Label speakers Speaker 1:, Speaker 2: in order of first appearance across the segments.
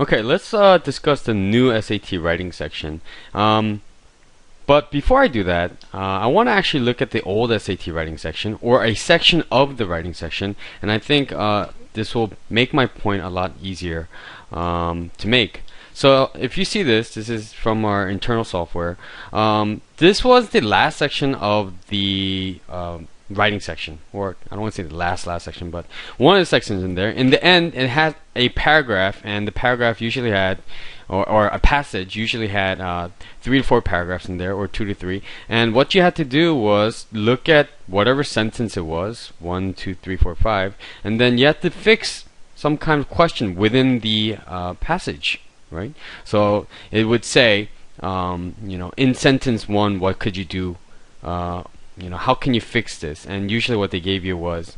Speaker 1: Okay, let's discuss the new SAT writing section. But before I do that, I want to actually look at the old SAT writing section, or a section of the writing section, and I think this will make my point a lot easier to make. So if you see this is from our internal software. This was the last section of the writing section, or I don't want to say the last section, but one of the sections in there. In the end, it had a paragraph, and the paragraph usually had, or a passage usually had 3 to 4 paragraphs in there, or 2 to 3. And what you had to do was look at whatever sentence it was, 1, 2, 3, 4, 5, and then you had to fix some kind of question within the passage, right? So it would say, in sentence 1, what could you do? How can you fix this? And usually what they gave you was,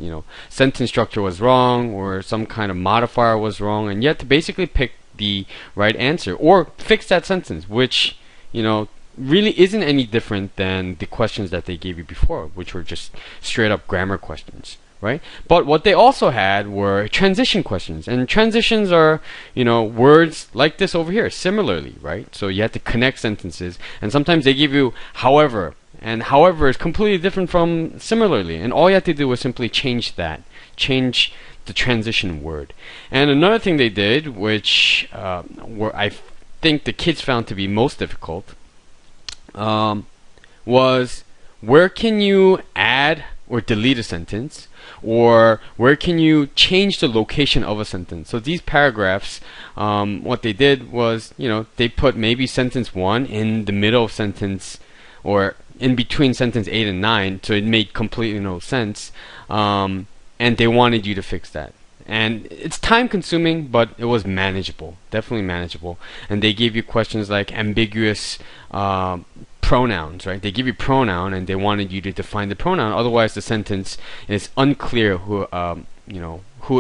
Speaker 1: sentence structure was wrong, or some kind of modifier was wrong, and you had to basically pick the right answer or fix that sentence, which, really isn't any different than the questions that they gave you before, which were just straight up grammar questions, right? But what they also had were transition questions, and transitions are, words like this over here, similarly, right? So you had to connect sentences, and sometimes they give you however. And however is completely different from similarly, and all you have to do was simply change the transition word. And another thing they did, which where I think the kids found to be most difficult, was where can you add or delete a sentence, or where can you change the location of a sentence. So these paragraphs, what they did was, they put maybe sentence 1 in the middle of sentence, or in between sentence 8 and 9, so it made completely no sense, and they wanted you to fix that. And it's time consuming, but it was manageable, definitely manageable. And they gave you questions like ambiguous pronouns, right? They give you pronoun, and they wanted you to define the pronoun, otherwise the sentence is unclear who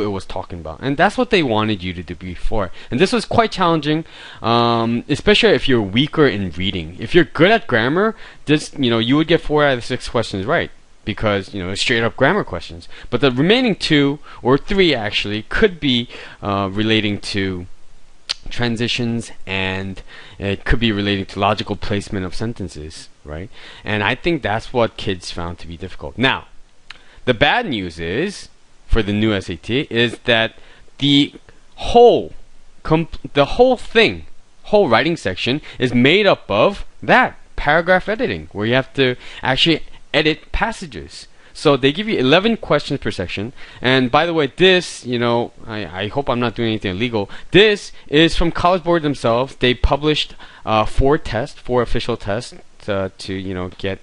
Speaker 1: it was talking about. And that's what they wanted you to do before. And this was quite challenging, especially if you're weaker in reading. If you're good at grammar, you would get 4 out of 6 questions right, because it's straight up grammar questions. But the remaining 2 or 3 actually could be relating to transitions, and it could be relating to logical placement of sentences, right? And I think that's what kids found to be difficult. Now, the bad news is, for the new SAT, is that the whole writing section is made up of that paragraph editing, where you have to actually edit passages. So they give you 11 questions per section. And by the way, this, I hope I'm not doing anything illegal. This is from College Board themselves. They published 4 official tests to get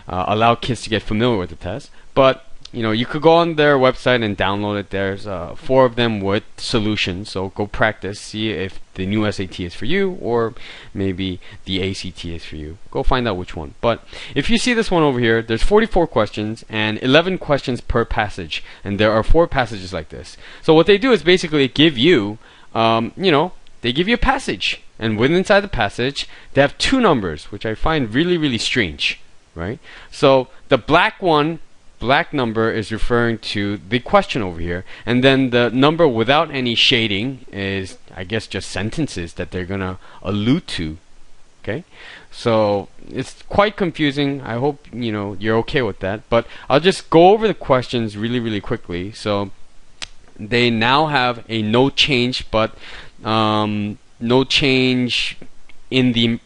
Speaker 1: allow kids to get familiar with the test. But you could go on their website and download it. There's 4 of them with solutions. So go practice, see if the new SAT is for you, or maybe the ACT is for you. Go find out which one. But if you see this one over here, there's 44 questions and 11 questions per passage. And there are 4 passages like this. So what they do is basically give you, they give you a passage. And within inside the passage, they have 2 numbers, which I find really, really strange, right? So the black number is referring to the question over here, and then the number without any shading is, I guess, just sentences that they're gonna allude to. Okay, so it's quite confusing. I hope you're okay with that, but I'll just go over the questions really, really quickly. So they now have a no change, but no change in the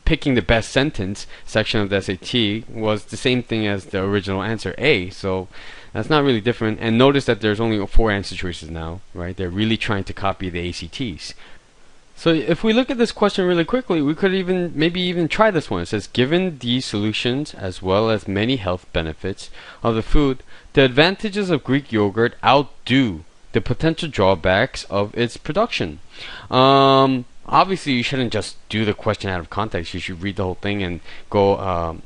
Speaker 1: picking the best sentence section of the SAT was the same thing as the original answer A, so that's not really different. And notice that there's only 4 answer choices now, right? They're really trying to copy the ACTs. So if we look at this question really quickly, we could maybe even try this one. It says, given these solutions as well as many health benefits of the food, the advantages of Greek yogurt outdo the potential drawbacks of its production. Obviously, you shouldn't just do the question out of context. You should read the whole thing and go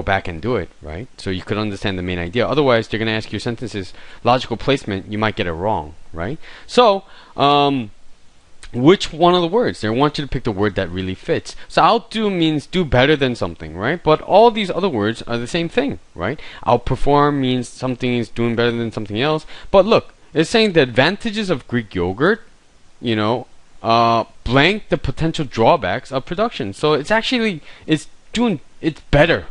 Speaker 1: back and do it, right? So you could understand the main idea. Otherwise, they're going to ask you sentences, logical placement, you might get it wrong, right? So, which one of the words? They want you to pick the word that really fits. So outdo means do better than something, right? But all these other words are the same thing, right? Outperform means something is doing better than something else. But look, it's saying the advantages of Greek yogurt, blank the potential drawbacks of production. So it's better.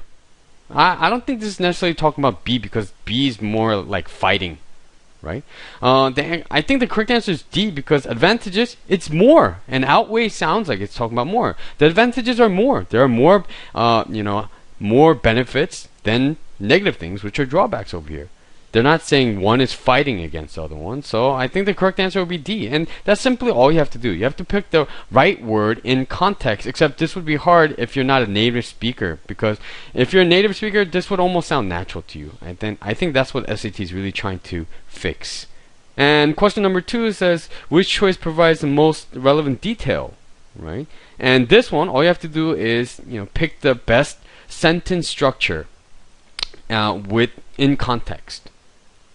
Speaker 1: I don't think this is necessarily talking about B, because B is more like fighting, right? I think the correct answer is D, because advantages, it's more, and outweigh sounds like it's talking about more. The advantages are more. There are more, more benefits than negative things, which are drawbacks over here. They're not saying one is fighting against the other one. So I think the correct answer would be D. And that's simply all you have to do. You have to pick the right word in context, except this would be hard if you're not a native speaker, because if you're a native speaker, this would almost sound natural to you. I think that's what SAT is really trying to fix. And question number 2 says, which choice provides the most relevant detail, right? And this one, all you have to do is, pick the best sentence structure in context.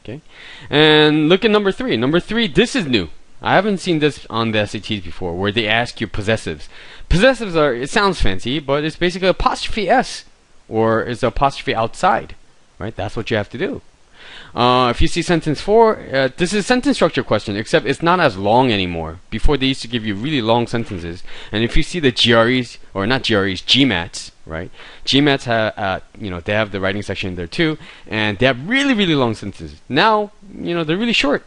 Speaker 1: Okay, and look at number 3. Number 3, this is new. I haven't seen this on the SATs before, where they ask you possessives. Possessives it sounds fancy, but it's basically apostrophe S, or is apostrophe outside, right? That's what you have to do. If you see sentence 4, this is a sentence structure question, except it's not as long anymore. Before, they used to give you really long sentences. And if you see the GREs, or not GREs, GMATs, right? GMATs have, they have the writing section there too, and they have really, really long sentences. Now, they're really short.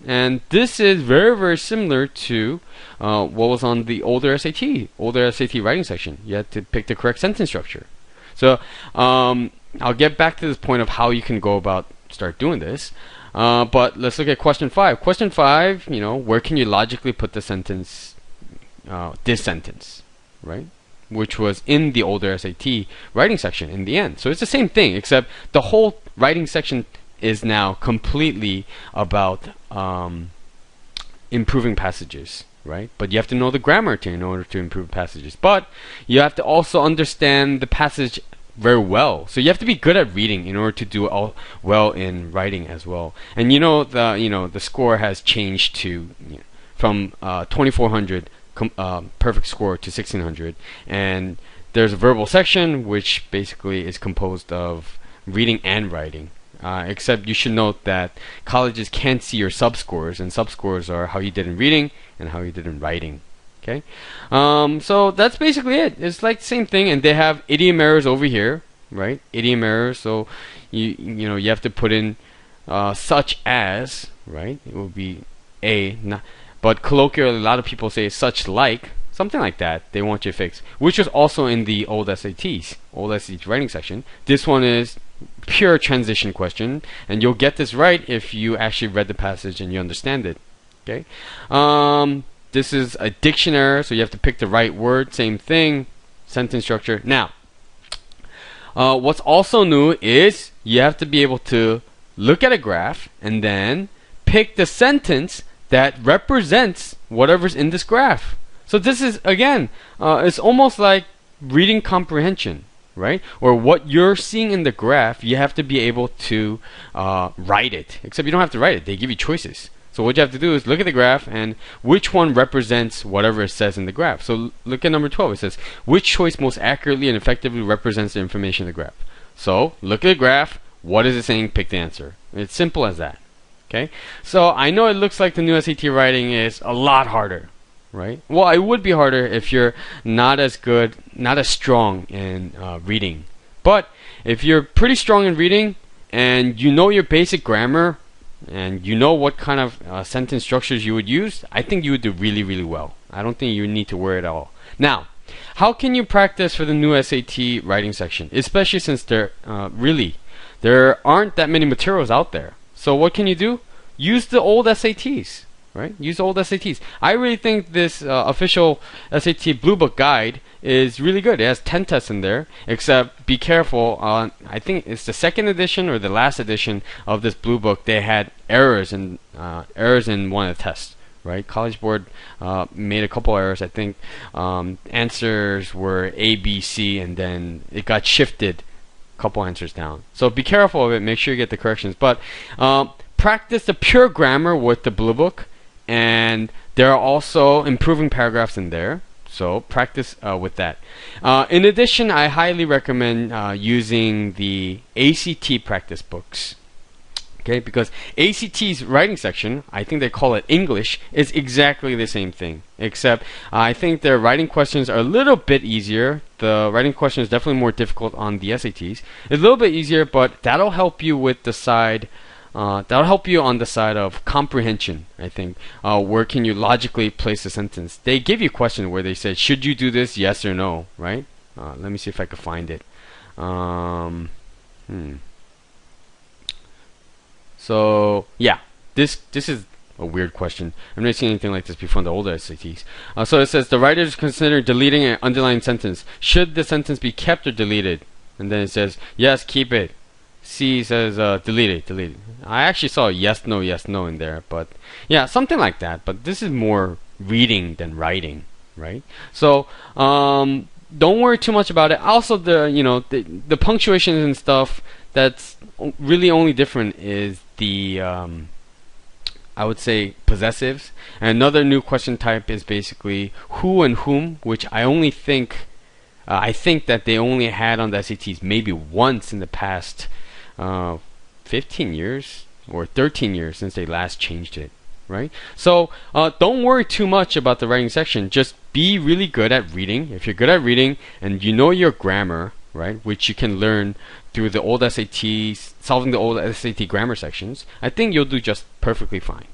Speaker 1: And this is very, very similar to what was on the older SAT writing section. You had to pick the correct sentence structure. So, I'll get back to this point of how you can go about start doing this. But let's look at question 5. Question 5, where can you logically put the sentence, this sentence, right? Which was in the older SAT writing section in the end. So it's the same thing, except the whole writing section is now completely about improving passages, right? But you have to know the grammar in order to improve passages. But you have to also understand the passage very well. So you have to be good at reading in order to do all well in writing as well. And the score has changed to from 2400 perfect score to 1600, and there's a verbal section which basically is composed of reading and writing. Except you should note that colleges can't see your subscores, and subscores are how you did in reading and how you did in writing. Okay, so that's basically it. It's like the same thing, and they have idiom errors over here, right? Idiom errors. So you have to put in such as, right? It will be but colloquially, a lot of people say such like, something like that. They want you to fix, which was also in the old SAT writing section. This one is pure transition question, and you'll get this right if you actually read the passage and you understand it. Okay. This is a dictionary, so you have to pick the right word. Same thing, sentence structure. Now, what's also new is you have to be able to look at a graph and then pick the sentence that represents whatever's in this graph. So this is, again, it's almost like reading comprehension, right? Or what you're seeing in the graph, you have to be able to write it. Except you don't have to write it. They give you choices. So what you have to do is look at the graph and which one represents whatever it says in the graph. So look at number 12. It says, which choice most accurately and effectively represents the information in the graph? So look at the graph. What is it saying? Pick the answer. It's simple as that. Okay. So I know it looks like the new SAT writing is a lot harder, right? Well, it would be harder if you're not as good, not as strong in reading. But if you're pretty strong in reading and you know your basic grammar, and you know what kind of sentence structures you would use, I think you would do really, really well. I don't think you need to worry at all. Now, how can you practice for the new SAT writing section? Especially since there aren't that many materials out there. So what can you do? Use the old SATs, right? Use the old SATs. I really think this official SAT Blue Book guide is really good. It has 10 tests in there, except be careful. I think it's the second edition or the last edition of this Blue Book. They had errors in one of the tests, right? College Board made a couple errors. I think answers were A, B, C, and then it got shifted a couple answers down. So be careful of it. Make sure you get the corrections. But practice the pure grammar with the Blue Book, and there are also improving paragraphs in there. So practice with that. In addition, I highly recommend using the ACT practice books. Okay, because ACT's writing section, I think they call it English, is exactly the same thing. Except I think their writing questions are a little bit easier. The writing question is definitely more difficult on the SATs. It's a little bit easier, but that'll help you with the side. That'll help you on the side of comprehension, I think. Where can you logically place a sentence? They give you a question where they said, should you do this, yes or no, right? Let me see if I can find it. So yeah, this is a weird question. I've never seen anything like this before in the older SATs. So it says the writers consider deleting an underlined sentence. Should the sentence be kept or deleted? And then it says yes, keep it. C says delete it, delete it. I actually saw yes, no in there, but yeah, something like that. But this is more reading than writing, right? So don't worry too much about it. Also, the punctuations and stuff. That's really only different is the I would say possessives. And another new question type is basically who and whom, which I think that they only had on the SATs maybe once in the past 15 years or 13 years since they last changed it, right? So don't worry too much about the writing section. Just be really good at reading. If you're good at reading and you know your grammar, right, which you can learn through the old SATs, solving the old SAT grammar sections, I think you'll do just perfectly fine.